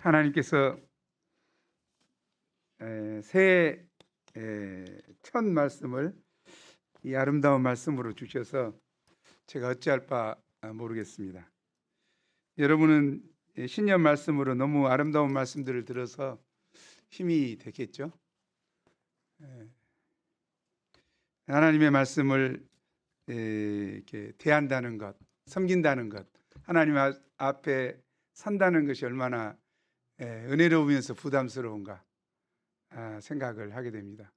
하나님께서 새해 첫 말씀을 이 아름다운 말씀으로 주셔서 제가 어찌할 바 모르겠습니다. 여러분은 신년 말씀으로 너무 아름다운 말씀들을 들어서 힘이 되겠죠. 하나님의 말씀을 이렇게 대한다는 것, 섬긴다는 것, 하나님 앞에 산다는 것이 얼마나 은혜로우면서 부담스러운가 생각을 하게 됩니다.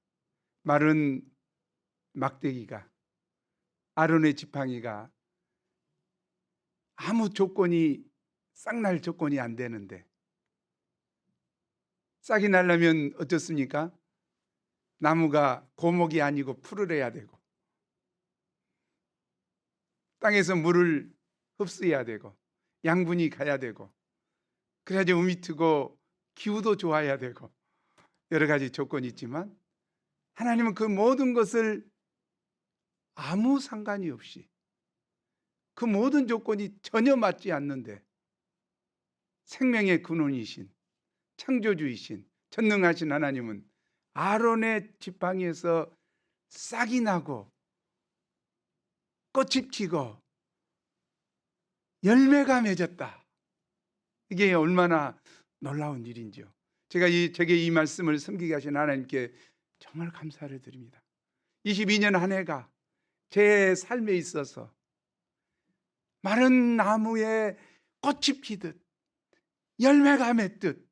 마른 막대기가, 아론의 지팡이가 아무 조건이 싹날 조건이 안 되는데 싹이 나려면 어떻습니까? 나무가 고목이 아니고 풀을 해야 되고 땅에서 물을 흡수해야 되고 양분이 가야 되고 그래야지 음이 트고 기후도 좋아야 되고 여러 가지 조건이 있지만 하나님은 그 모든 것을 아무 상관이 없이 그 모든 조건이 전혀 맞지 않는데 생명의 근원이신 창조주이신 전능하신 하나님은 아론의 지팡이에서 싹이 나고 꽃이 피고 열매가 맺었다. 이게 얼마나 놀라운 일인지요. 제게 이 말씀을 섬기게 하신 하나님께 정말 감사를 드립니다. 22년 한 해가 제 삶에 있어서 마른 나무에 꽃이 피듯 열매가 맺듯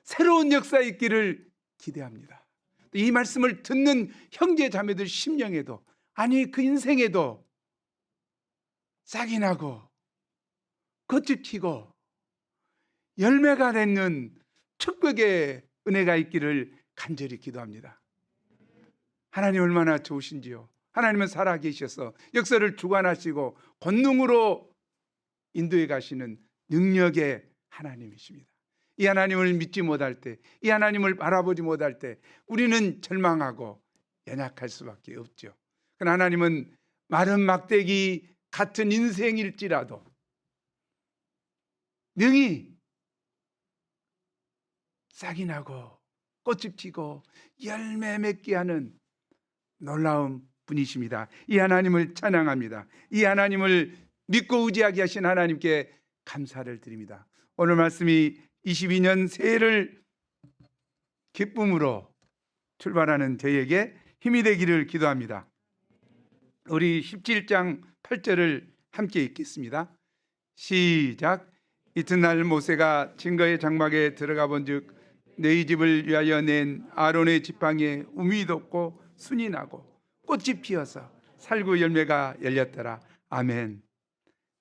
새로운 역사 있기를 기대합니다. 이 말씀을 듣는 형제 자매들 심령에도, 아니 그 인생에도 싹이 나고 꽃이 피고 열매가 맺는 축복의 은혜가 있기를 간절히 기도합니다. 하나님 얼마나 좋으신지요. 하나님은 살아계셔서 역사를 주관하시고 권능으로 인도해 가시는 능력의 하나님이십니다. 이 하나님을 믿지 못할 때, 이 하나님을 바라보지 못할 때 우리는 절망하고 연약할 수밖에 없죠. 그러나 하나님은 마른 막대기 같은 인생일지라도 능히 싹이 나고 꽃이 피고 열매 맺게 하는 놀라운 분이십니다. 이 하나님을 찬양합니다. 이 하나님을 믿고 의지하게 하신 하나님께 감사를 드립니다. 오늘 말씀이 22년 새해를 기쁨으로 출발하는 저에게 힘이 되기를 기도합니다. 우리 17장 8절을 함께 읽겠습니다. 시작. 이튿날 모세가 증거의 장막에 들어가 본즉 너희 집을 위하여 낸 아론의 지팡이에 um이 돋고 순이 나고 꽃이 피어서 살구 열매가 열렸더라. 아멘.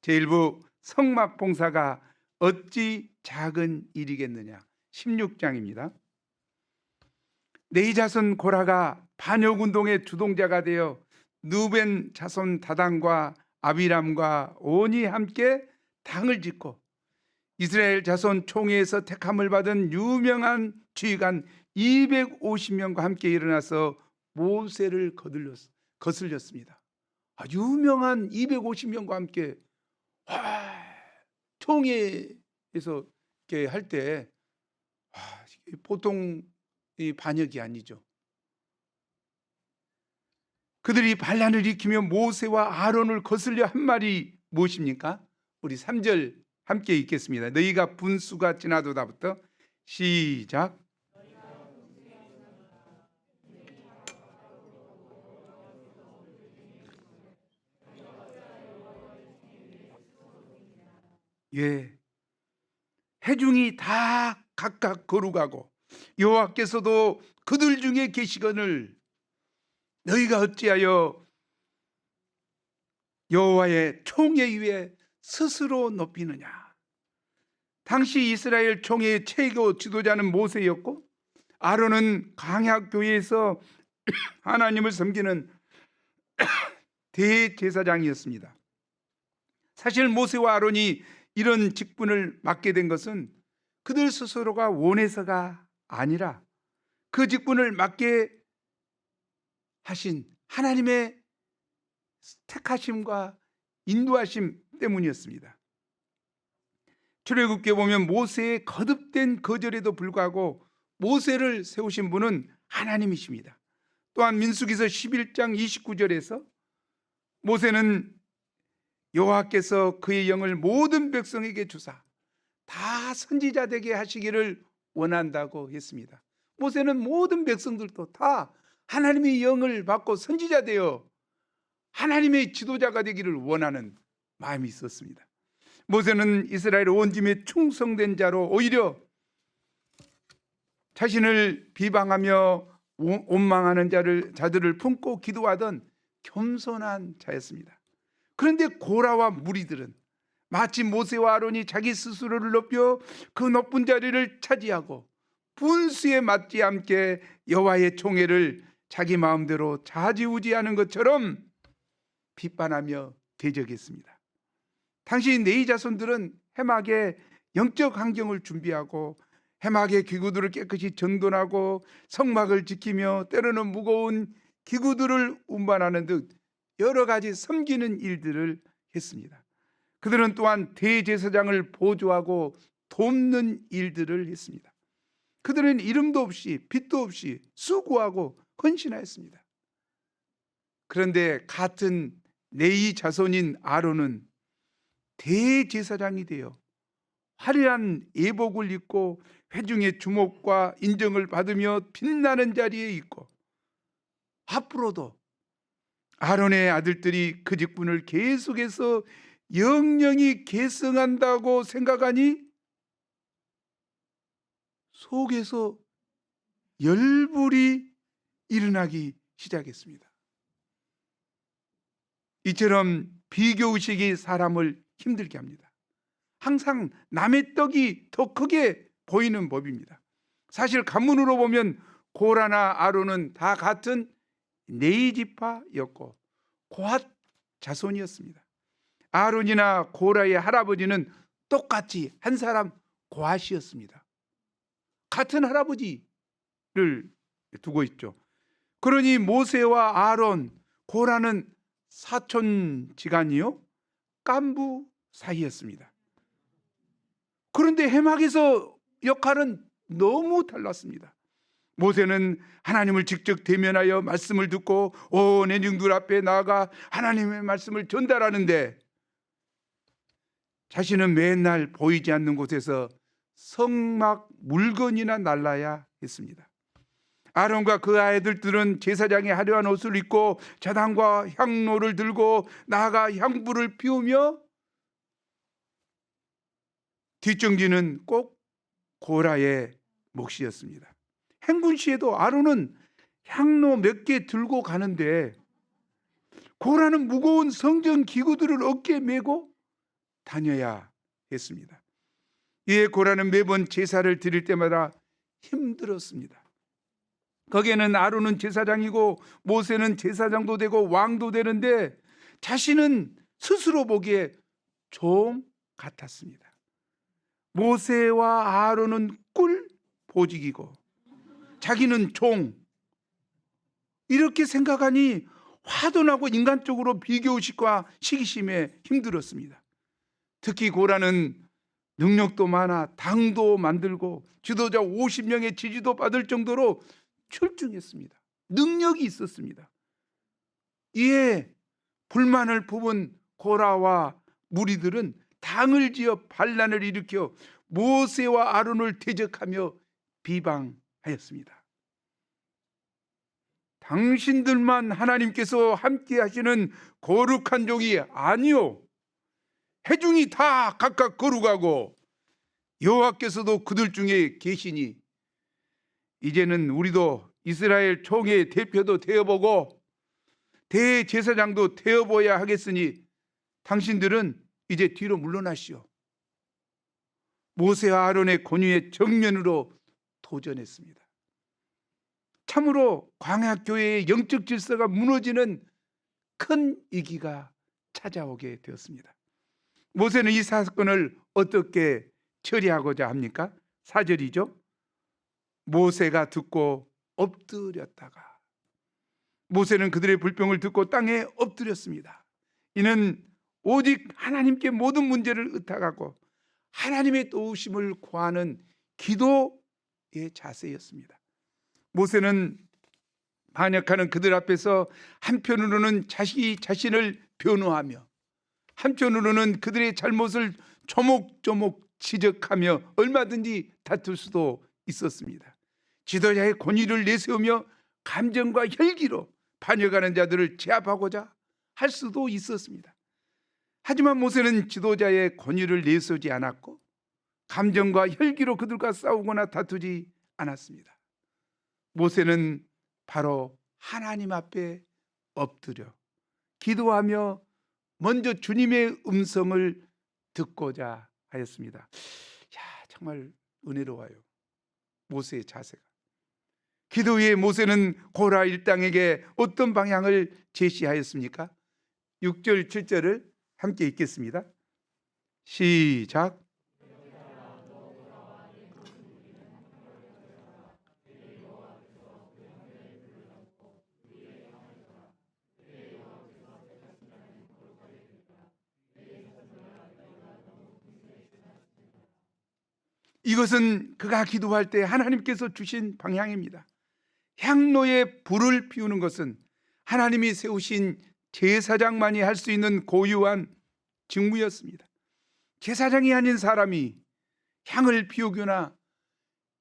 제1부 성막 봉사가 어찌 작은 일이겠느냐. 16장입니다. 네 자손 고라가 반역운동의 주동자가 되어 누벤 자손 다단과 아비람과 온이 함께 당을 짓고 이스라엘 자손 총회에서 택함을 받은 유명한 지휘관 250명과 함께 일어나서 모세를 거슬렸습니다. 유명한 250명과 함께 총회에서 이렇게 할 때 보통 이 반역이 아니죠. 그들이 반란을 일으키며 모세와 아론을 거슬려 한 말이 무엇입니까? 우리 3절 함께 읽겠습니다. 너희가 분수가 지나도다부터 시작. 예, 회중이 다 각각 거룩하고 여호와께서도 그들 중에 계시거늘 너희가 어찌하여 여호와의 총회 위에 스스로 높이느냐. 당시 이스라엘 총회의 최고 지도자는 모세였고 아론은 강약교회에서 하나님을 섬기는 대제사장이었습니다. 사실 모세와 아론이 이런 직분을 맡게 된 것은 그들 스스로가 원해서가 아니라 그 직분을 맡게 하신 하나님의 택하심과 인도하심 때문이었습니다. 출애굽기에 보면 모세의 거듭된 거절에도 불구하고 모세를 세우신 분은 하나님이십니다. 또한 민수기서 11장 29절에서 모세는 여호와께서 그의 영을 모든 백성에게 주사 다 선지자 되게 하시기를 원한다고 했습니다. 모세는 모든 백성들도 다 하나님의 영을 받고 선지자 되어 하나님의 지도자가 되기를 원하는 마음이 있었습니다. 모세는 이스라엘 온 짐에 충성된 자로 오히려 자신을 비방하며 원망하는 자들을 품고 기도하던 겸손한 자였습니다. 그런데 고라와 무리들은 마치 모세와 아론이 자기 스스로를 높여 그 높은 자리를 차지하고 분수에 맞지 않게 여호와의 총회를 자기 마음대로 좌지우지하는 것처럼 비판하며 대적했습니다. 당시 네이 자손들은 해막의 영적 환경을 준비하고 해막의 기구들을 깨끗이 정돈하고 성막을 지키며 때로는 무거운 기구들을 운반하는 등 여러 가지 섬기는 일들을 했습니다. 그들은 또한 대제사장을 보조하고 돕는 일들을 했습니다. 그들은 이름도 없이 빚도 없이 수고하고 헌신하였습니다. 그런데 같은 네이 자손인 아론은 대제사장이 되어 화려한 예복을 입고 회중의 주목과 인정을 받으며 빛나는 자리에 있고, 앞으로도 아론의 아들들이 그 직분을 계속해서 영영이 계승한다고 생각하니 속에서 열불이 일어나기 시작했습니다. 이처럼 비교의식이 사람을 힘들게 합니다. 항상 남의 떡이 더 크게 보이는 법입니다. 사실 간문으로 보면 고라나 아론은 다 같은 네이 지파였고 고핫 자손이었습니다. 아론이나 고라의 할아버지는 똑같이 한 사람 고핫이었습니다. 같은 할아버지를 두고 있죠. 그러니 모세와 아론, 고라는 사촌지간이요 깐부 사이였습니다. 그런데 해막에서 역할은 너무 달랐습니다. 모세는 하나님을 직접 대면하여 말씀을 듣고 온 회중들 앞에 나아가 하나님의 말씀을 전달하는데, 자신은 맨날 보이지 않는 곳에서 성막 물건이나 날라야 했습니다. 아론과 그 아이들들은 제사장의 화려한 옷을 입고 자당과 향로를 들고 나아가 향불을 피우며, 뒷정지는 꼭 고라의 몫이었습니다. 행군 시에도 아론은 향로 몇 개 들고 가는데 고라는 무거운 성전 기구들을 어깨에 메고 다녀야 했습니다. 이에 고라는 매번 제사를 드릴 때마다 힘들었습니다. 거기에는 아론은 제사장이고 모세는 제사장도 되고 왕도 되는데 자신은 스스로 보기에 종 같았습니다. 모세와 아론은 꿀 보직이고 자기는 종, 이렇게 생각하니 화도 나고 인간적으로 비교의식과 시기심에 힘들었습니다. 특히 고라는 능력도 많아 당도 만들고 지도자 50명의 지지도 받을 정도로 출중했습니다. 능력이 있었습니다. 이에 불만을 품은 고라와 무리들은 당을 지어 반란을 일으켜 모세와 아론을 대적하며 비방하였습니다. 당신들만 하나님께서 함께 하시는 거룩한 종이 아니요, 회중이 다 각각 거룩하고 여호와께서도 그들 중에 계시니 이제는 우리도 이스라엘 총회 대표도 되어보고 대제사장도 되어보아야 하겠으니 당신들은 이제 뒤로 물러나시오. 모세와 아론의 권위에 정면으로 도전했습니다. 참으로 광야교회의 영적 질서가 무너지는 큰 위기가 찾아오게 되었습니다. 모세는 이 사건을 어떻게 처리하고자 합니까? 4절이죠. 모세가 듣고 엎드렸다가, 모세는 그들의 불평을 듣고 땅에 엎드렸습니다. 이는 오직 하나님께 모든 문제를 의탁하고 하나님의 도우심을 구하는 기도의 자세였습니다. 모세는 반역하는 그들 앞에서 한편으로는 자신을 변호하며 한편으로는 그들의 잘못을 조목조목 지적하며 얼마든지 다툴 수도 있었습니다. 지도자의 권위를 내세우며 감정과 혈기로 반역하는 자들을 제압하고자 할 수도 있었습니다. 하지만 모세는 지도자의 권위를 내세우지 않았고 감정과 혈기로 그들과 싸우거나 다투지 않았습니다. 모세는 바로 하나님 앞에 엎드려 기도하며 먼저 주님의 음성을 듣고자 하였습니다. 야, 정말 은혜로워요. 모세의 자세가. 기도 후에 모세는 고라 일당에게 어떤 방향을 제시하였습니까? 6절 7절을 함께 읽겠습니다. 시작. 이것은 그가 기도할 때 하나님께서 주신 방향입니다. 향로에 불을 피우는 것은 하나님이 세우신 제사장만이 할 수 있는 고유한 직무였습니다. 제사장이 아닌 사람이 향을 피우거나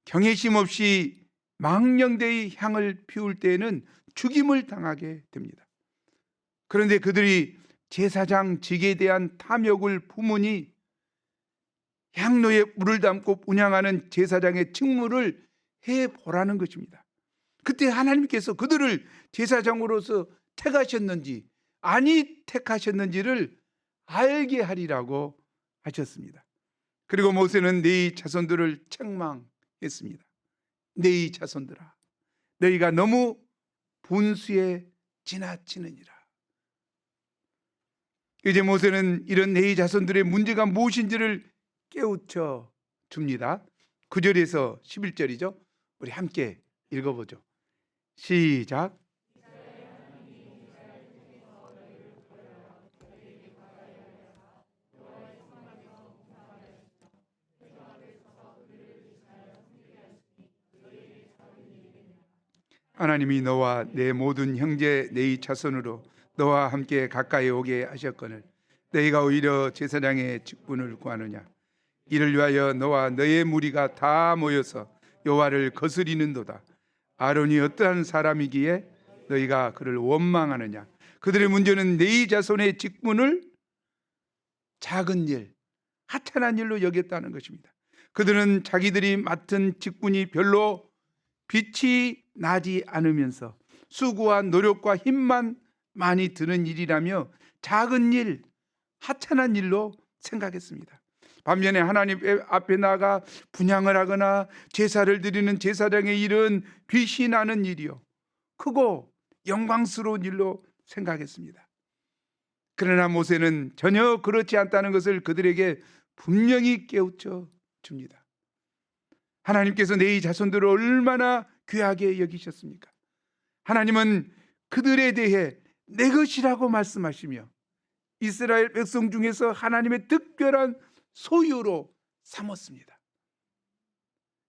경외심 없이 망령되이 향을 피울 때에는 죽임을 당하게 됩니다. 그런데 그들이 제사장 직에 대한 탐욕을 품으니 향로에 물을 담고 운양하는 제사장의 직무를 해보라는 것입니다. 그때 하나님께서 그들을 제사장으로서 택하셨는지 아니 택하셨는지를 알게 하리라고 하셨습니다. 그리고 모세는 네 자손들을 책망했습니다. 네 자손들아, 너희가 너무 분수에 지나치느니라. 이제 모세는 이런 네 자손들의 문제가 무엇인지를 깨우쳐 줍니다. 9절에서 11절이죠. 우리 함께 읽어보죠. 시작. 하나님이 너와 내 모든 형제 네 자손으로 너와 함께 가까이 오게 하셨거늘 너희가 오히려 제사장의 직분을 구하느냐. 이를 위하여 너와 너의 무리가 다 모여서 여호와를 거스리는도다. 아론이 어떠한 사람이기에 너희가 그를 원망하느냐. 그들의 문제는 네 자손의 직분을 작은 일, 하찮은 일로 여겼다는 것입니다. 그들은 자기들이 맡은 직분이 별로 빛이 나지 않으면서 수고와 노력과 힘만 많이 드는 일이라며 작은 일, 하찮은 일로 생각했습니다. 반면에 하나님 앞에 나가 분향을 하거나 제사를 드리는 제사장의 일은 빛이 나는 일이요 크고 영광스러운 일로 생각했습니다. 그러나 모세는 전혀 그렇지 않다는 것을 그들에게 분명히 깨우쳐 줍니다. 하나님께서 네 자손들을 얼마나 귀하게 여기셨습니까? 하나님은 그들에 대해 내 것이라고 말씀하시며 이스라엘 백성 중에서 하나님의 특별한 소유로 삼았습니다.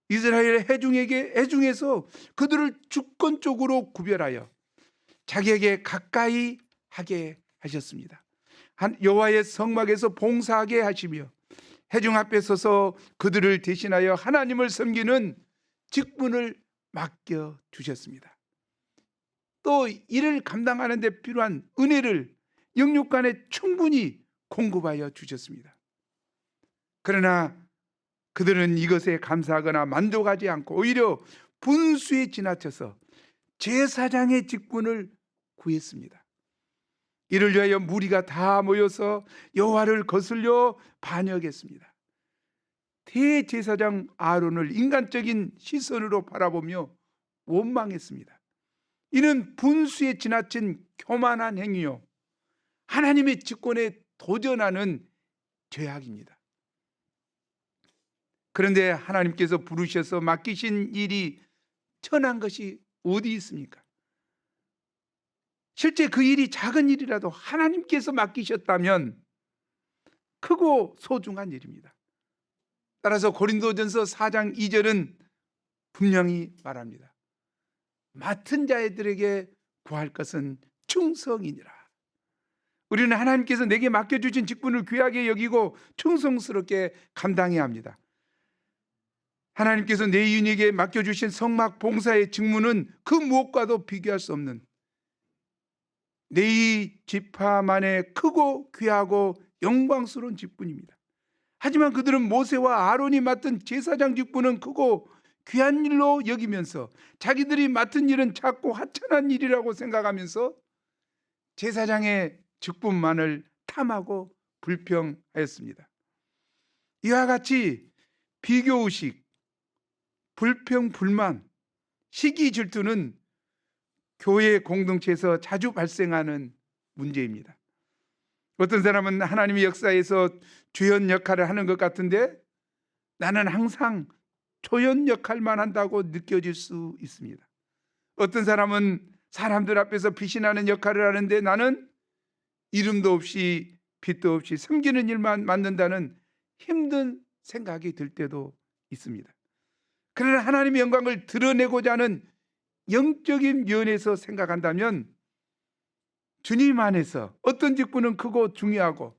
이스라엘 회중에서 그들을 주권적으로 구별하여 자기에게 가까이 하게 하셨습니다. 여호와의 성막에서 봉사하게 하시며 회중 앞에 서서 그들을 대신하여 하나님을 섬기는 직분을 맡겨 주셨습니다. 또 이를 감당하는 데 필요한 은혜를 영육간에 충분히 공급하여 주셨습니다. 그러나 그들은 이것에 감사하거나 만족하지 않고 오히려 분수에 지나쳐서 제사장의 직분을 구했습니다. 이를 위하여 무리가 다 모여서 여호와를 거슬려 반역했습니다. 대제사장 아론을 인간적인 시선으로 바라보며 원망했습니다. 이는 분수에 지나친 교만한 행위요 하나님의 직권에 도전하는 죄악입니다. 그런데 하나님께서 부르셔서 맡기신 일이 천한 것이 어디 있습니까? 실제 그 일이 작은 일이라도 하나님께서 맡기셨다면 크고 소중한 일입니다. 따라서 고린도전서 4장 2절은 분명히 말합니다. 맡은 자들에게 구할 것은 충성이니라. 우리는 하나님께서 내게 맡겨주신 직분을 귀하게 여기고 충성스럽게 감당해야 합니다. 하나님께서 내 이웃에게 맡겨주신 성막 봉사의 직무는 그 무엇과도 비교할 수 없는 네 지파만의 크고 귀하고 영광스러운 직분입니다. 하지만 그들은 모세와 아론이 맡은 제사장 직분은 크고 귀한 일로 여기면서 자기들이 맡은 일은 작고 하찮은 일이라고 생각하면서 제사장의 직분만을 탐하고 불평하였습니다. 이와 같이 비교의식, 불평, 불만, 시기 질투는 교회 공동체에서 자주 발생하는 문제입니다. 어떤 사람은 하나님의 역사에서 주연 역할을 하는 것 같은데 나는 항상 초연 역할만 한다고 느껴질 수 있습니다. 어떤 사람은 사람들 앞에서 빛이 나는 역할을 하는데 나는 이름도 없이 빛도 없이 섬기는 일만 맡는다는 힘든 생각이 들 때도 있습니다. 그러나 하나님의 영광을 드러내고자 하는 영적인 면에서 생각한다면 주님 안에서 어떤 직분은 크고 중요하고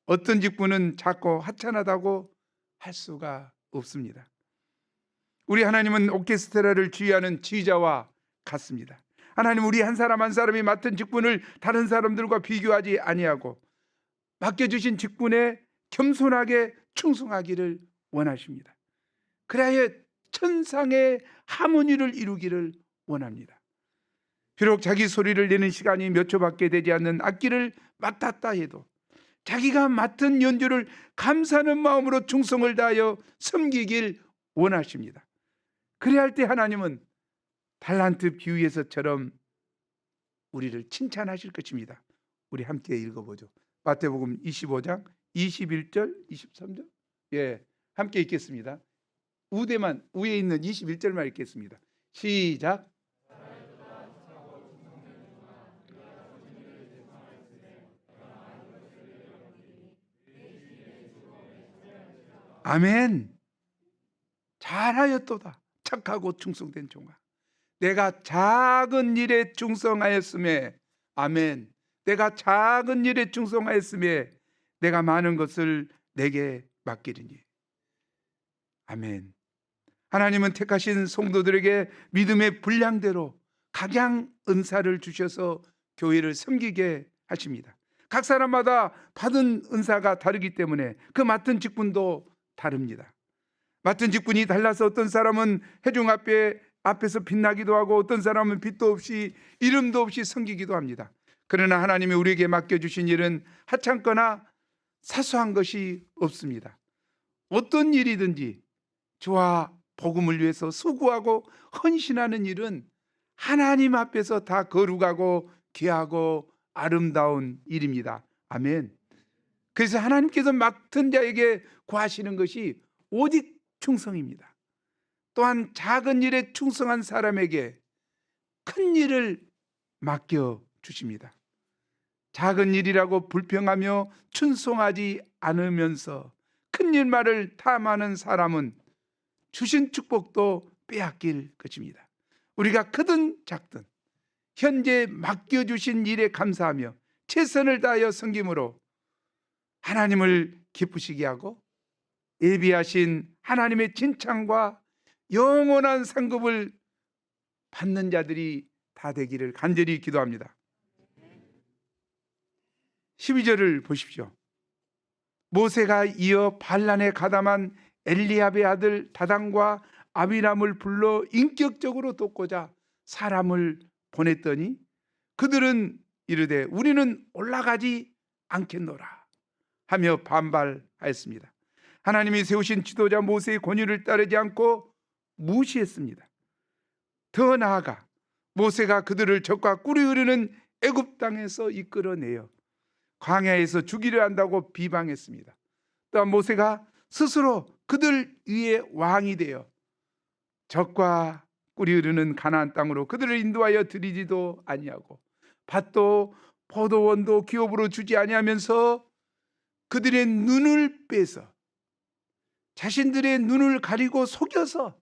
어떤 직분은 작고 하찮하다고 할 수가 없습니다. 우리 하나님은 오케스트라를 지휘하는 지휘자와 같습니다. 하나님 우리 한 사람 한 사람이 맡은 직분을 다른 사람들과 비교하지 아니하고 맡겨주신 직분에 겸손하게 충성하기를 원하십니다. 그래야 천상의 하모니를 이루기를 원합니다. 비록 자기 소리를 내는 시간이 몇 초밖에 되지 않는 악기를 맡았다 해도 자기가 맡은 연주를 감사하는 마음으로 충성을 다하여 섬기길 원하십니다. 그래야 할 때 하나님은 달란트 비유에서처럼 우리를 칭찬하실 것입니다. 우리 함께 읽어보죠. 마태복음 25장 21절 23절 함께 읽겠습니다. 위에 있는 21절만 읽겠습니다. 시작. 아멘. 잘하였도다 착하고 충성된 종아, 내가 작은 일에 충성하였음에, 아멘. 내가 작은 일에 충성하였음에 내가 많은 것을 내게 맡기리니, 아멘. 하나님은 택하신 성도들에게 믿음의 분량대로 각양 은사를 주셔서 교회를 섬기게 하십니다. 각 사람마다 받은 은사가 다르기 때문에 그 맡은 직분도 다릅니다. 맡은 직분이 달라서 어떤 사람은 회중 앞에서 빛나기도 하고 어떤 사람은 빛도 없이 이름도 없이 섬기기도 합니다. 그러나 하나님이 우리에게 맡겨주신 일은 하찮거나 사소한 것이 없습니다. 어떤 일이든지 주와 복음을 위해서 수고하고 헌신하는 일은 하나님 앞에서 다 거룩하고 귀하고 아름다운 일입니다. 아멘. 그래서 하나님께서 맡은 자에게 구하시는 것이 오직 충성입니다. 또한 작은 일에 충성한 사람에게 큰 일을 맡겨주십니다. 작은 일이라고 불평하며 충성하지 않으면서 큰 일만을 탐하는 사람은 주신 축복도 빼앗길 것입니다. 우리가 크든 작든 현재 맡겨주신 일에 감사하며 최선을 다하여 섬김으로 하나님을 기쁘시게 하고 예비하신 하나님의 칭찬과 영원한 상급을 받는 자들이 다 되기를 간절히 기도합니다. 12절을 보십시오. 모세가 이어 반란에 가담한 엘리압의 아들 다단과 아비람을 불러 인격적으로 돕고자 사람을 보냈더니 그들은 이르되 우리는 올라가지 않겠노라 하며 반발하였습니다. 하나님이 세우신 지도자 모세의 권유를 따르지 않고 무시했습니다. 더 나아가 모세가 그들을 적과 꿀이 흐르는 애굽 땅에서 이끌어내어 광야에서 죽이려 한다고 비방했습니다. 또한 모세가 스스로 그들 위에 왕이 되어 적과 꿀이 흐르는 가나안 땅으로 그들을 인도하여 들이지도 아니하고 밭도 포도원도 기업으로 주지 아니하면서 그들의 눈을 빼서 자신들의 눈을 가리고 속여서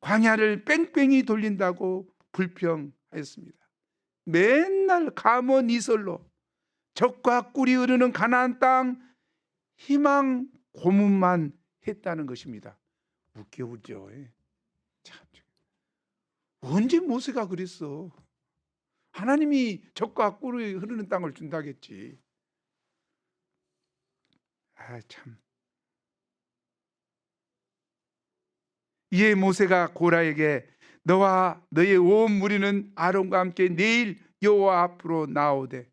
광야를 뺑뺑이 돌린다고 불평하였습니다. 맨날 감언 이설로 적과 꿀이 흐르는 가나안 땅 희망 고문만 했다는 것입니다. 웃겨우죠. 참, 언제 모세가 그랬어? 하나님이 적과 꿀이 흐르는 땅을 준다겠지. 참. 이에 모세가 고라에게 너와 너의 온 무리는 아론과 함께 내일 여호와 앞으로 나오되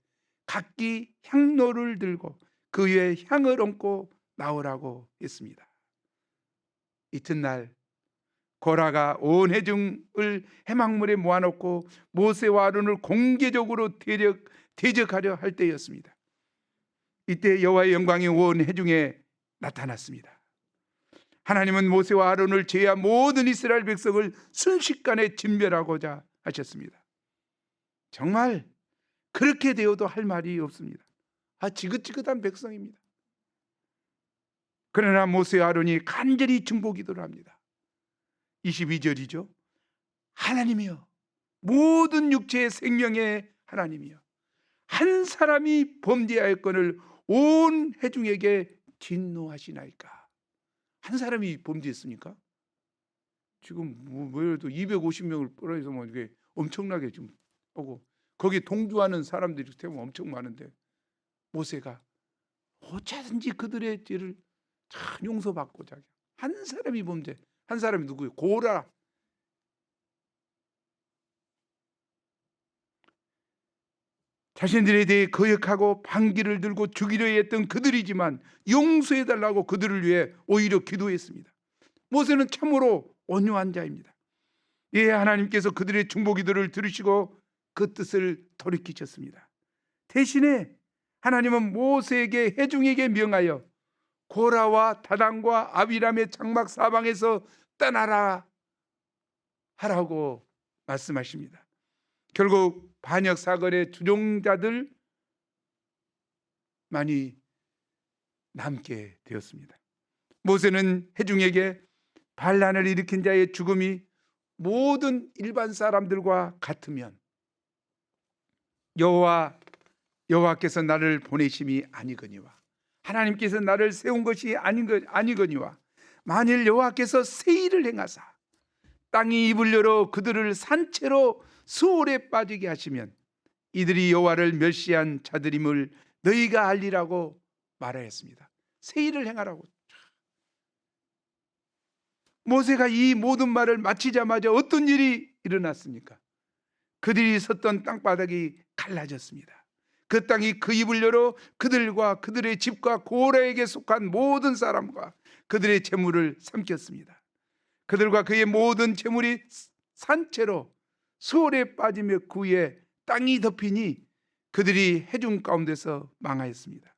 각기 향로를 들고 그 위에 향을 얹고 나오라고 했습니다. 이튿날 고라가 온 회중을 해막물에 모아놓고 모세와 아론을 공개적으로 대적하려 할 때였습니다. 이때 여호와의 영광이 온 회중에 나타났습니다. 하나님은 모세와 아론을 제외한 모든 이스라엘 백성을 순식간에 진멸하고자 하셨습니다. 정말 그렇게 되어도 할 말이 없습니다. 지긋지긋한 백성입니다. 그러나 모세와 아론이 간절히 중보기도를 합니다. 22절이죠. 하나님이여, 모든 육체의 생명의 하나님이여, 한 사람이 범죄하였거늘 온 회중에게 진노하시나이까. 한 사람이 범죄했습니까? 지금 뭐래도 250명을 끌어서 이게 엄청나게 좀 보고 거기 동조하는 사람들이 태우면 엄청 많은데 모세가 어쩌든지 그들의 죄를 참 용서받고자 한 사람이 범죄. 한 사람이 누구예요? 고라. 자신들에 대해 거역하고 반기를 들고 죽이려 했던 그들이지만 용서해달라고 그들을 위해 오히려 기도했습니다. 모세는 참으로 온유한 자입니다. 예, 하나님께서 그들의 중보기도를 들으시고 그 뜻을 돌이키셨습니다. 대신에 하나님은 모세에게 회중에게 명하여 고라와 다단과 아비람의 장막 사방에서 떠나라 하라고 말씀하십니다. 결국 반역 사건의 주종자들 많이 남게 되었습니다. 모세는 회중에게 반란을 일으킨 자의 죽음이 모든 일반 사람들과 같으면 여호와께서 나를 보내심이 아니거니와 하나님께서 나를 세운 것이 아니거니와 만일 여호와께서 세일을 행하사 땅이 입을 열어 그들을 산채로 수월에 빠지게 하시면 이들이 여호와를 멸시한 자들임을 너희가 알리라고 말하였습니다. 세일을 행하라고. 모세가 이 모든 말을 마치자마자 어떤 일이 일어났습니까? 그들이 섰던 땅바닥이 갈라졌습니다. 그 땅이 그 입을 열어 그들과 그들의 집과 고라에게 속한 모든 사람과 그들의 재물을 삼켰습니다. 그들과 그의 모든 재물이 산채로 수월에 빠지며 그 위에 땅이 덮이니 그들이 회중 가운데서 망하였습니다.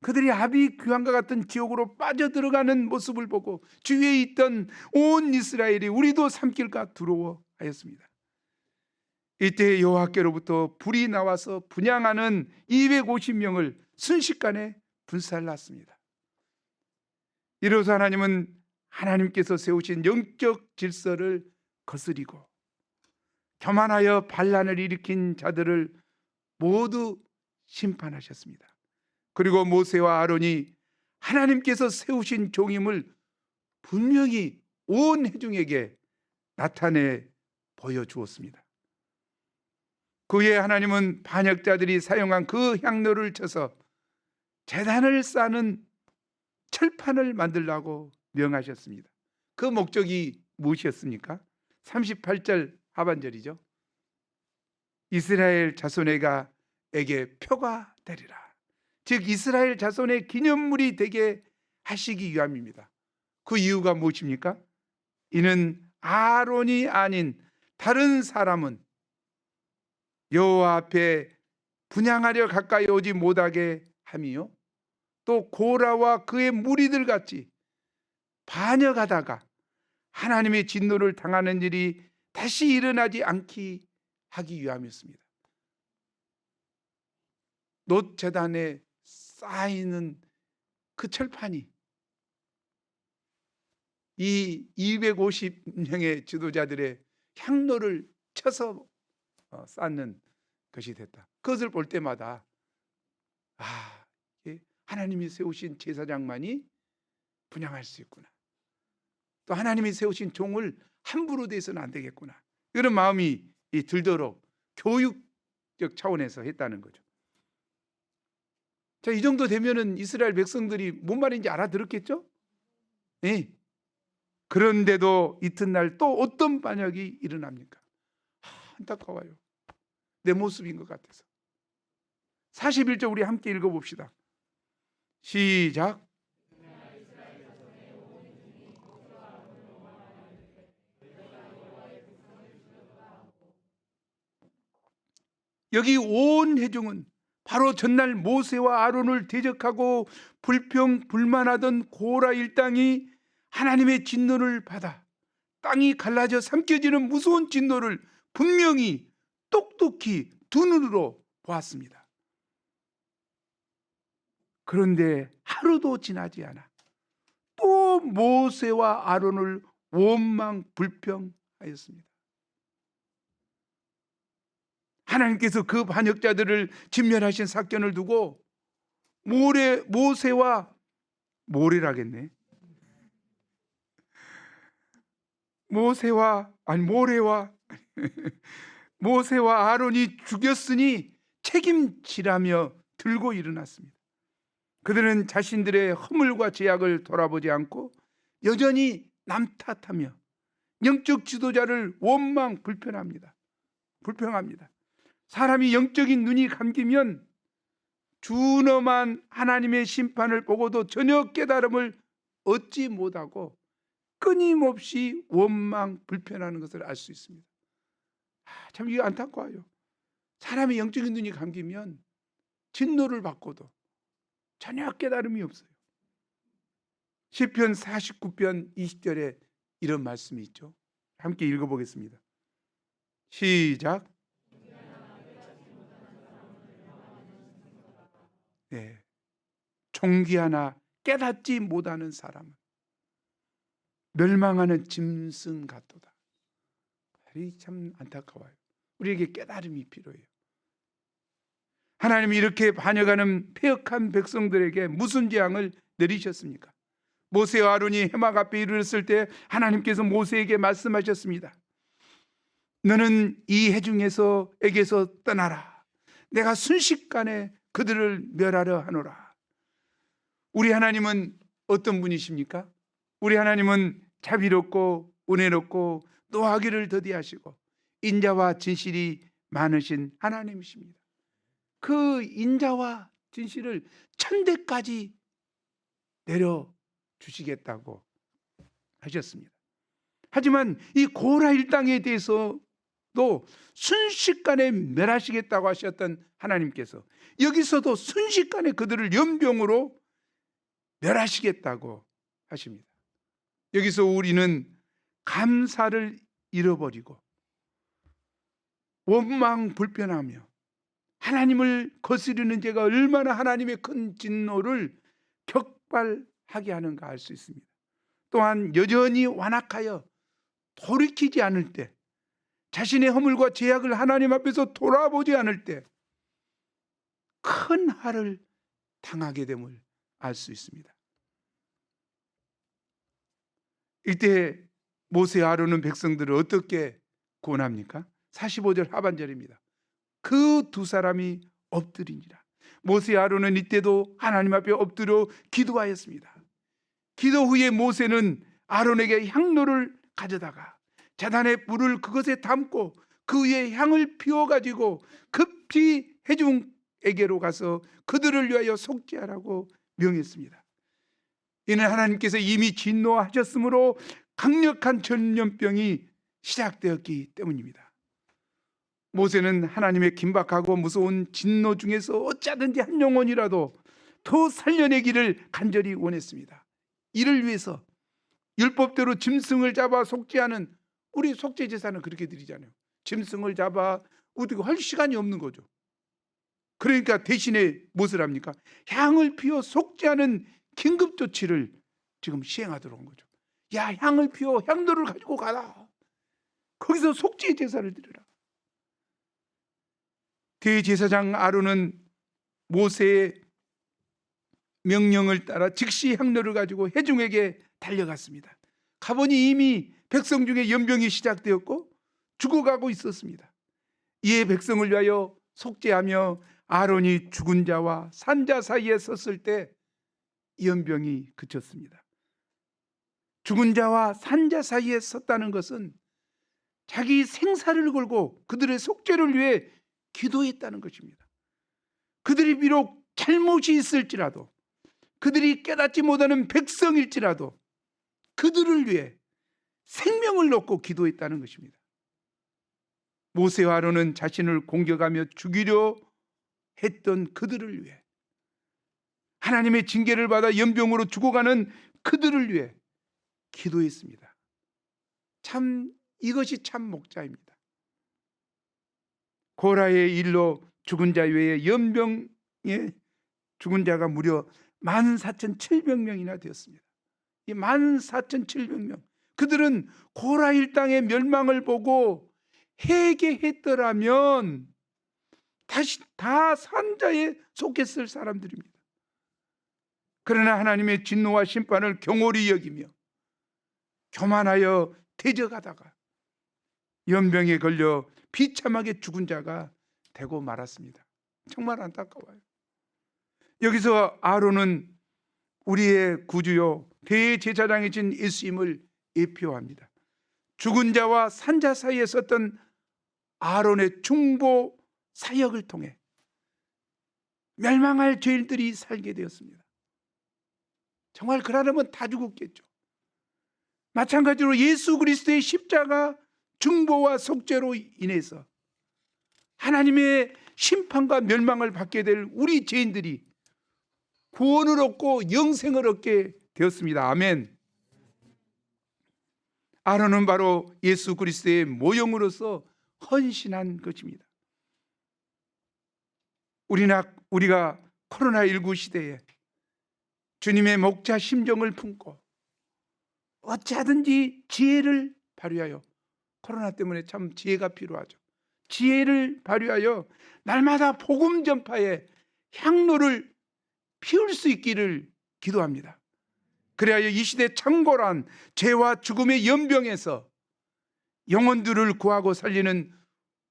그들이 아비 규환과 같은 지옥으로 빠져들어가는 모습을 보고 주위에 있던 온 이스라엘이 우리도 삼킬까 두려워하였습니다. 이때 여호와께로부터 불이 나와서 분향하는 250명을 순식간에 분살났습니다. 이로써 하나님은 하나님께서 세우신 영적 질서를 거스리고 교만하여 반란을 일으킨 자들을 모두 심판하셨습니다. 그리고 모세와 아론이 하나님께서 세우신 종임을 분명히 온 회중에게 나타내 보여주었습니다. 그에 하나님은 반역자들이 사용한 그 향로를 쳐서 제단을 쌓는 철판을 만들라고 명하셨습니다. 그 목적이 무엇이었습니까? 38절 하반절이죠. 이스라엘 자손에게 표가 되리라. 즉 이스라엘 자손의 기념물이 되게 하시기 위함입니다. 그 이유가 무엇입니까? 이는 아론이 아닌 다른 사람은 여호와 앞에 분향하려 가까이 오지 못하게 함이요 또 고라와 그의 무리들 같이 반역하다가 하나님의 진노를 당하는 일이 다시 일어나지 않게 하기 위함이었습니다. 놋 제단에 쌓이는 그 철판이 이 250명의 지도자들의 향로를 쳐서 쌓는 것이 됐다. 그것을 볼 때마다 하나님이 세우신 제사장만이 분향할 수 있구나. 또 하나님이 세우신 종을 함부로 대해서는 안 되겠구나. 이런 마음이 들도록 교육적 차원에서 했다는 거죠. 자, 이 정도 되면은 이스라엘 백성들이 뭔 말인지 알아들었겠죠? 네. 그런데도 이튿날 또 어떤 반역이 일어납니까? 안타까워요. 내 모습인 것 같아서. 41절 우리 함께 읽어봅시다. 시작. 여기 온 회중은 바로 전날 모세와 아론을 대적하고 불평불만하던 고라 일당이 하나님의 진노를 받아 땅이 갈라져 삼켜지는 무서운 진노를 분명히 똑똑히 두 눈으로 보았습니다. 그런데 하루도 지나지 않아 또 모세와 아론을 원망 불평하였습니다. 하나님께서 그 반역자들을 진멸하신 사건을 두고 모세와 아론이 죽였으니 책임지라며 들고 일어났습니다. 그들은 자신들의 허물과 죄악을 돌아보지 않고 여전히 남 탓하며 영적 지도자를 원망 불평합니다. 사람이 영적인 눈이 감기면 준엄한 하나님의 심판을 보고도 전혀 깨달음을 얻지 못하고 끊임없이 원망 불평하는 것을 알 수 있습니다. 참 이게 안타까워요. 사람의 영적인 눈이 감기면 진노를 받고도 전혀 깨달음이 없어요. 시편 49편 20절에 이런 말씀이 있죠. 함께 읽어보겠습니다. 시작. 네. 종기 하나 깨닫지 못하는 사람은 멸망하는 짐승 같도다. 참 안타까워요. 우리에게 깨달음이 필요해요. 하나님이 이렇게 반역하는 패역한 백성들에게 무슨 재앙을 내리셨습니까? 모세와 아론이 해막 앞에 이르렀을 때 하나님께서 모세에게 말씀하셨습니다. 너는 이 회중에게서 떠나라. 내가 순식간에 그들을 멸하려 하노라. 우리 하나님은 어떤 분이십니까? 우리 하나님은 자비롭고 은혜롭고 노하기를 더디하시고 인자와 진실이 많으신 하나님이십니다. 그 인자와 진실을 천대까지 내려주시겠다고 하셨습니다. 하지만 이 고라 일당에 대해서도 순식간에 멸하시겠다고 하셨던 하나님께서 여기서도 순식간에 그들을 연병으로 멸하시겠다고 하십니다. 여기서 우리는 감사를 잃어버리고 원망 불평하며 하나님을 거스르는 죄가 얼마나 하나님의 큰 진노를 격발하게 하는가 알 수 있습니다. 또한 여전히 완악하여 돌이키지 않을 때, 자신의 허물과 죄악을 하나님 앞에서 돌아보지 않을 때 큰 화를 당하게 됨을 알 수 있습니다. 이때 모세 아론은 백성들을 어떻게 구원합니까? 45절 하반절입니다. 그 두 사람이 엎드리니라. 모세 아론은 이때도 하나님 앞에 엎드려 기도하였습니다. 기도 후에 모세는 아론에게 향로를 가져다가 제단의 불을 그것에 담고 그 위에 향을 피워가지고 급히 회중에게로 가서 그들을 위하여 속죄하라고 명했습니다. 이는 하나님께서 이미 진노하셨으므로 강력한 전염병이 시작되었기 때문입니다. 모세는 하나님의 긴박하고 무서운 진노 중에서 어쩌든지 한 영혼이라도 더 살려내기를 간절히 원했습니다. 이를 위해서 율법대로 짐승을 잡아 속죄하는, 우리 속죄 제사는 그렇게 드리잖아요. 짐승을 잡아 어떻게 할 시간이 없는 거죠. 그러니까 대신에 무엇을 합니까? 향을 피워 속죄하는 긴급 조치를 지금 시행하도록 한 거죠. 야, 향을 피워 향로를 가지고 가라. 거기서 속죄 제사를 드려라. 대제사장 아론은 모세의 명령을 따라 즉시 향로를 가지고 회중에게 달려갔습니다. 가보니 이미 백성 중에 연병이 시작되었고 죽어가고 있었습니다. 이에 백성을 위하여 속죄하며 아론이 죽은 자와 산 자 사이에 섰을 때 연병이 그쳤습니다. 죽은 자와 산 자 사이에 섰다는 것은 자기 생사를 걸고 그들의 속죄를 위해 기도했다는 것입니다. 그들이 비록 잘못이 있을지라도, 그들이 깨닫지 못하는 백성일지라도 그들을 위해 생명을 놓고 기도했다는 것입니다. 모세와 아론은 자신을 공격하며 죽이려 했던 그들을 위해, 하나님의 징계를 받아 연병으로 죽어가는 그들을 위해 기도했습니다. 참, 이것이 참 목자입니다. 고라의 일로 죽은 자 외에 연병에 죽은 자가 무려 14,700명이나 되었습니다. 이 14,700명, 그들은 고라 일당의 멸망을 보고 회개했더라면 다시 다 산자에 속했을 사람들입니다. 그러나 하나님의 진노와 심판을 경홀히 여기며 교만하여 대적하다가 연병에 걸려 비참하게 죽은 자가 되고 말았습니다. 정말 안타까워요. 여기서 아론은 우리의 구주요 대제사장이신 예수님을 예표합니다. 죽은 자와 산 자 사이에 섰던 아론의 중보 사역을 통해 멸망할 죄인들이 살게 되었습니다. 정말 그러려면 다 죽었겠죠. 마찬가지로 예수 그리스도의 십자가 중보와 속죄로 인해서 하나님의 심판과 멸망을 받게 될 우리 죄인들이 구원을 얻고 영생을 얻게 되었습니다. 아멘. 아론은 바로 예수 그리스도의 모형으로서 헌신한 것입니다. 우리가 코로나19 시대에 주님의 목자 심정을 품고 어찌하든지 지혜를 발휘하여, 코로나 때문에 참 지혜가 필요하죠. 지혜를 발휘하여 날마다 복음 전파에 향로를 피울 수 있기를 기도합니다. 그래야 이 시대 창궐한 죄와 죽음의 연병에서 영혼들을 구하고 살리는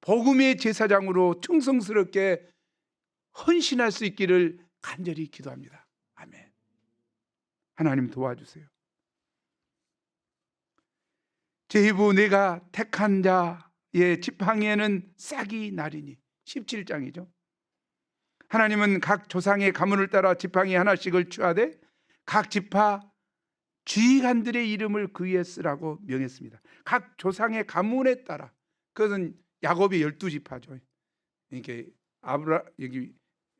복음의 제사장으로 충성스럽게 헌신할 수 있기를 간절히 기도합니다. 아멘. 하나님 도와주세요. 제후 내가 택한 자의 지팡이에는 싹이 나리니, 17장이죠. 하나님은 각 조상의 가문을 따라 지팡이 하나씩을 취하되 각 지파 지휘관들의 이름을 그 위에 쓰라고 명했습니다. 각 조상의 가문에 따라, 그것은 야곱의 12지파죠. 이렇게 여기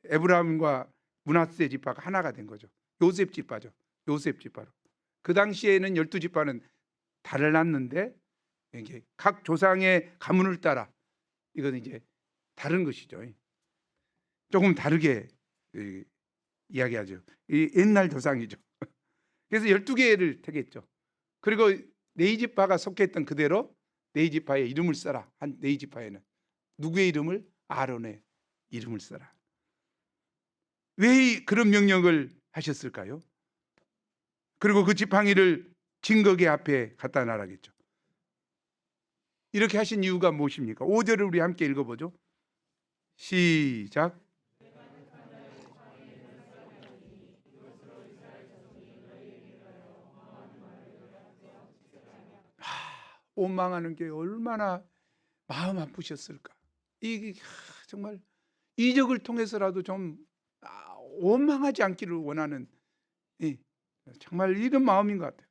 에브라임과 므낫세 지파가 하나가 된 거죠. 요셉 지파죠. 요셉 지파로. 그 당시에는 12지파는 달랐는데 이게 각 조상의 가문을 따라, 이건 이제 다른 것이죠. 조금 다르게 이야기하죠. 이 옛날 조상이죠. 그래서 12개를 택했죠. 그리고 네이지파가 속했던 그대로 네이지파의 이름을 써라. 한 네이지파에는 누구의 이름을? 아론의 이름을 써라. 왜 그런 명령을 하셨을까요? 그리고 그 지팡이를 증거계 앞에 갖다 놔라겠죠. 이렇게 하신 이유가 무엇입니까? 5절을 우리 함께 읽어보죠. 시작. 원망하는 게 얼마나 마음 아프셨을까. 이게 정말 이적을 통해서라도 좀 원망하지 않기를 원하는, 정말 이런 마음인 것 같아요.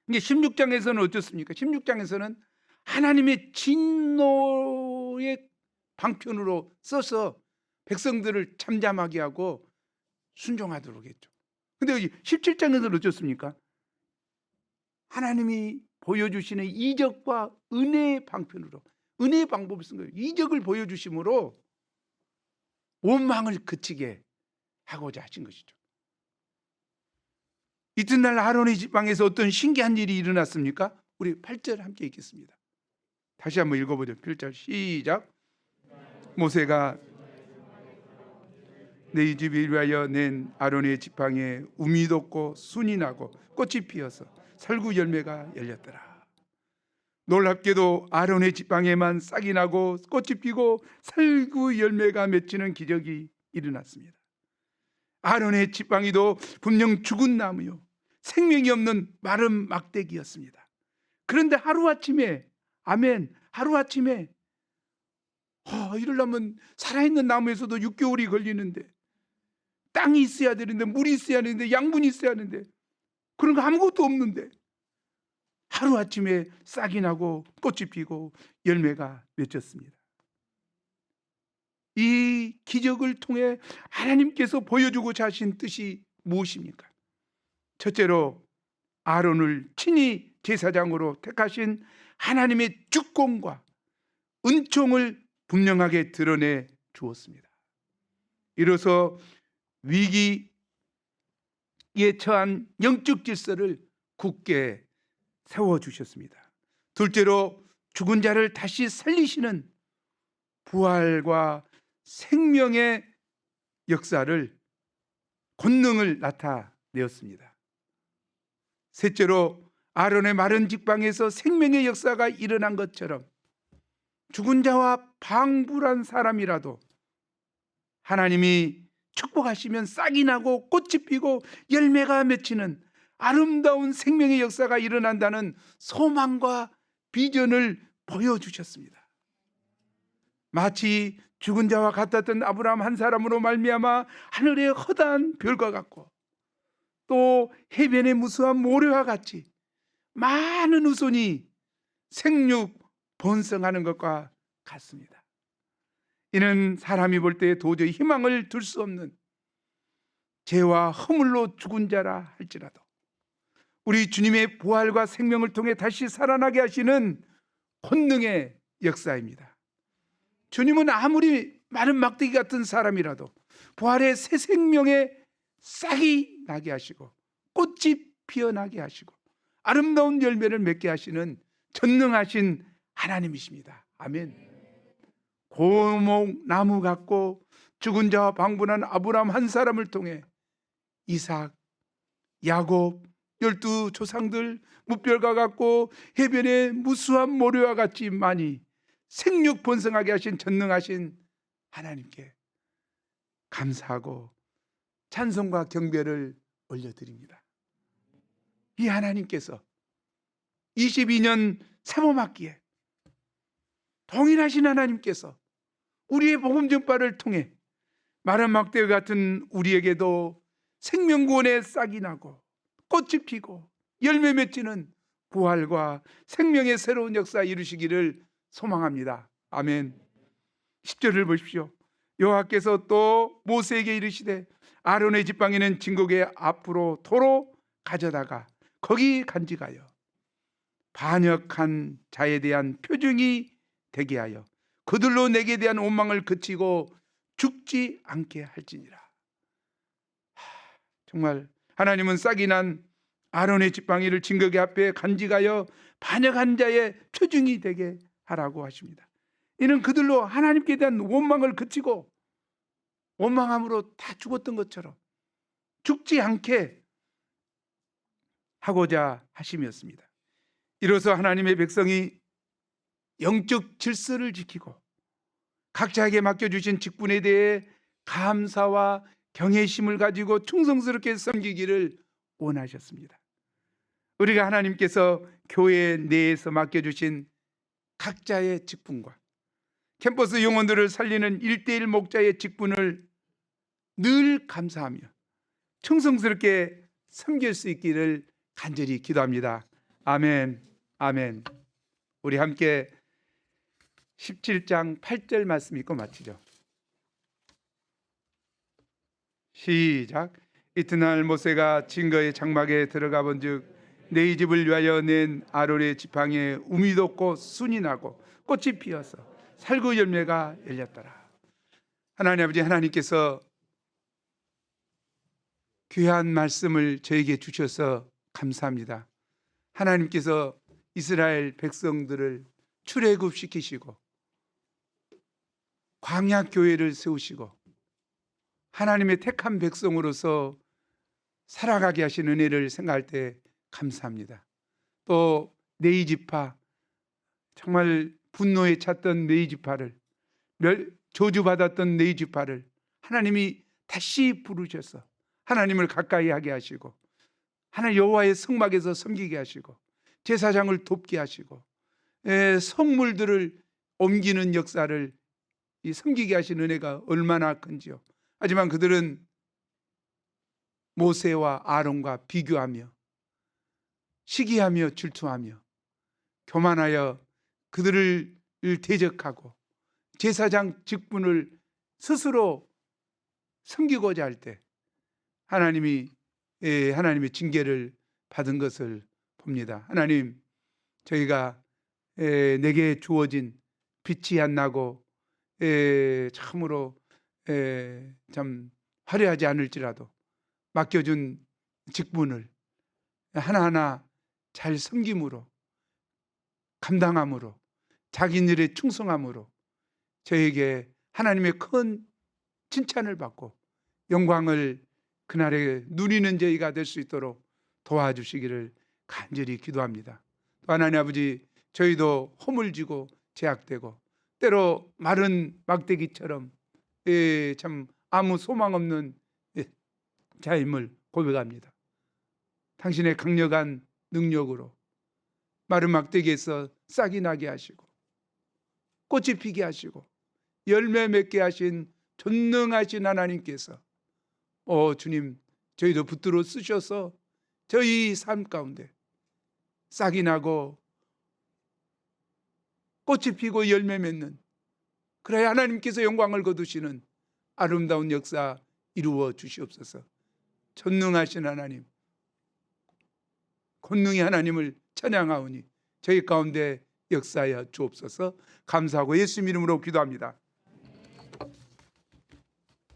이게 16장에서는 어떻습니까? 16장에서는 하나님의 진노의 방편으로 써서 백성들을 잠잠하게 하고 순종하도록 했죠. 근데 여기 17장에서는 어떻습니까? 하나님이 보여주시는 이적과 은혜의 방편으로, 은혜의 방법을 쓴 거예요. 이적을 보여주심으로 원망을 그치게 하고자 하신 것이죠. 이튿날 아론의 지방에서 어떤 신기한 일이 일어났습니까? 우리 8절 함께 읽겠습니다. 다시 한번 읽어보죠. 8절 시작. 모세가 내 집을 위하여 낸 아론의 지팡이에 우미 돋고 순이 나고 꽃이 피어서 살구 열매가 열렸더라. 놀랍게도 아론의 지팡이에만 싹이 나고 꽃이 피고 살구 열매가 맺히는 기적이 일어났습니다. 아론의 지팡이도 분명 죽은 나무요, 생명이 없는 마른 막대기였습니다. 그런데 하루아침에, 아멘, 하루아침에 이러려면 살아있는 나무에서도 6개월이 걸리는데, 땅이 있어야 되는데, 물이 있어야 되는데, 양분이 있어야 하는데, 그런 거 아무것도 없는데 하루아침에 싹이 나고 꽃이 피고 열매가 맺혔습니다. 이 기적을 통해 하나님께서 보여주고자 하신 뜻이 무엇입니까? 첫째로 아론을 친히 제사장으로 택하신 하나님의 주권과 은총을 분명하게 드러내 주었습니다. 이로써 위기에 처한 영적 질서를 굳게 세워주셨습니다. 둘째로 죽은 자를 다시 살리시는 부활과 생명의 역사를, 권능을 나타내었습니다. 셋째로 아론의 마른 직방에서 생명의 역사가 일어난 것처럼 죽은 자와 방불한 사람이라도 하나님이 축복하시면 싹이 나고 꽃이 피고 열매가 맺히는 아름다운 생명의 역사가 일어난다는 소망과 비전을 보여주셨습니다. 마치 죽은 자와 같았던 아브라함 한 사람으로 말미암아 하늘의 허다한 별과 같고 또 해변의 무수한 모래와 같이 많은 후손이 생육 번성하는 것과 같습니다. 이는 사람이 볼 때 도저히 희망을 둘 수 없는 죄와 허물로 죽은 자라 할지라도 우리 주님의 부활과 생명을 통해 다시 살아나게 하시는 권능의 역사입니다. 주님은 아무리 마른 막대기 같은 사람이라도 부활의 새 생명의 싹이 나게 하시고 꽃이 피어나게 하시고 아름다운 열매를 맺게 하시는 전능하신 하나님이십니다. 아멘. 고목 나무 같고 죽은 자와 방분한 아브라함 한 사람을 통해 이삭, 야곱, 12 조상들, 무별과 같고 해변의 무수한 모래와 같이 많이 생육 번성하게 하신 전능하신 하나님께 감사하고 찬송과 경배를 올려드립니다. 이 하나님께서 22년 사모막기에 동일하신 하나님께서 우리의 복음 전파를 통해 마른 막대 같은 우리에게도 생명구원의 싹이 나고 꽃이 피고 열매 맺히는 부활과 생명의 새로운 역사 이루시기를 소망합니다. 아멘. 10절을 보십시오. 여호와께서 또 모세에게 이르시되 아론의 지팡이는 진국의 앞으로 도로 가져다가 거기 간직하여 반역한 자에 대한 표징이 되게 하여 그들로 내게 대한 원망을 그치고 죽지 않게 할지니라. 정말 하나님은 싹이 난 아론의 지팡이를 진국의 앞에 간직하여 반역한 자의 표징이 되게 하라고 하십니다. 이는 그들로 하나님께 대한 원망을 그치고 원망함으로 다 죽었던 것처럼 죽지 않게 하고자 하심이었습니다. 이로써 하나님의 백성이 영적 질서를 지키고 각자에게 맡겨주신 직분에 대해 감사와 경외심을 가지고 충성스럽게 섬기기를 원하셨습니다. 우리가 하나님께서 교회 내에서 맡겨주신 각자의 직분과 캠퍼스 영혼들을 살리는 1:1 목자의 직분을 늘 감사하며 충성스럽게 섬길 수 있기를 간절히 기도합니다. 아멘, 아멘. 우리 함께 17장 8절 말씀 읽고 마치죠. 시작. 이튿날 모세가 증거의 장막에 들어가 본즉 내 집을 위하여 낸 아론의 지팡이에 우미 돋고 순이 나고 꽃이 피어서 살구 열매가 열렸더라. 하나님 아버지, 하나님께서 귀한 말씀을 저에게 주셔서 감사합니다. 하나님께서 이스라엘 백성들을 출애굽시키시고 광야 교회를 세우시고 하나님의 택한 백성으로서 살아가게 하신 은혜를 생각할 때 감사합니다. 또 네이지파, 정말 분노에 찼던 네이지파를, 저주받았던 네이지파를 하나님이 다시 부르셔서 하나님을 가까이 하게 하시고 하나님 여호와의 성막에서 섬기게 하시고 제사장을 돕게 하시고 성물들을 옮기는 역사를 섬기게 하신 은혜가 얼마나 큰지요. 하지만 그들은 모세와 아론과 비교하며 시기하며 질투하며 교만하여 그들을 대적하고 제사장 직분을 스스로 섬기고자 할 때 하나님의 징계를 받은 것을 봅니다. 하나님, 저희가 내게 주어진 빛이 안 나고 참으로 참 화려하지 않을지라도 맡겨준 직분을 하나하나 잘 섬김으로, 감당함으로, 자기 일에 충성함으로 저에게 하나님의 큰 칭찬을 받고 영광을 그날에 누리는 저희가 될 수 있도록 도와주시기를 간절히 기도합니다. 또 하나님 아버지, 저희도 허물지고 제약되고 때로 마른 막대기처럼 참 아무 소망 없는 자임을 고백합니다. 당신의 강력한 능력으로 마른 막대기에서 싹이 나게 하시고 꽃이 피게 하시고 열매 맺게 하신 전능하신 하나님께서 주님, 저희도 붙들어 쓰셔서 저희 삶 가운데 싹이 나고 꽃이 피고 열매 맺는, 그래야 하나님께서 영광을 거두시는 아름다운 역사 이루어 주시옵소서. 전능하신 하나님, 권능의 하나님을 찬양하오니 저희 가운데 역사하여 주옵소서. 감사하고 예수님 이름으로 기도합니다.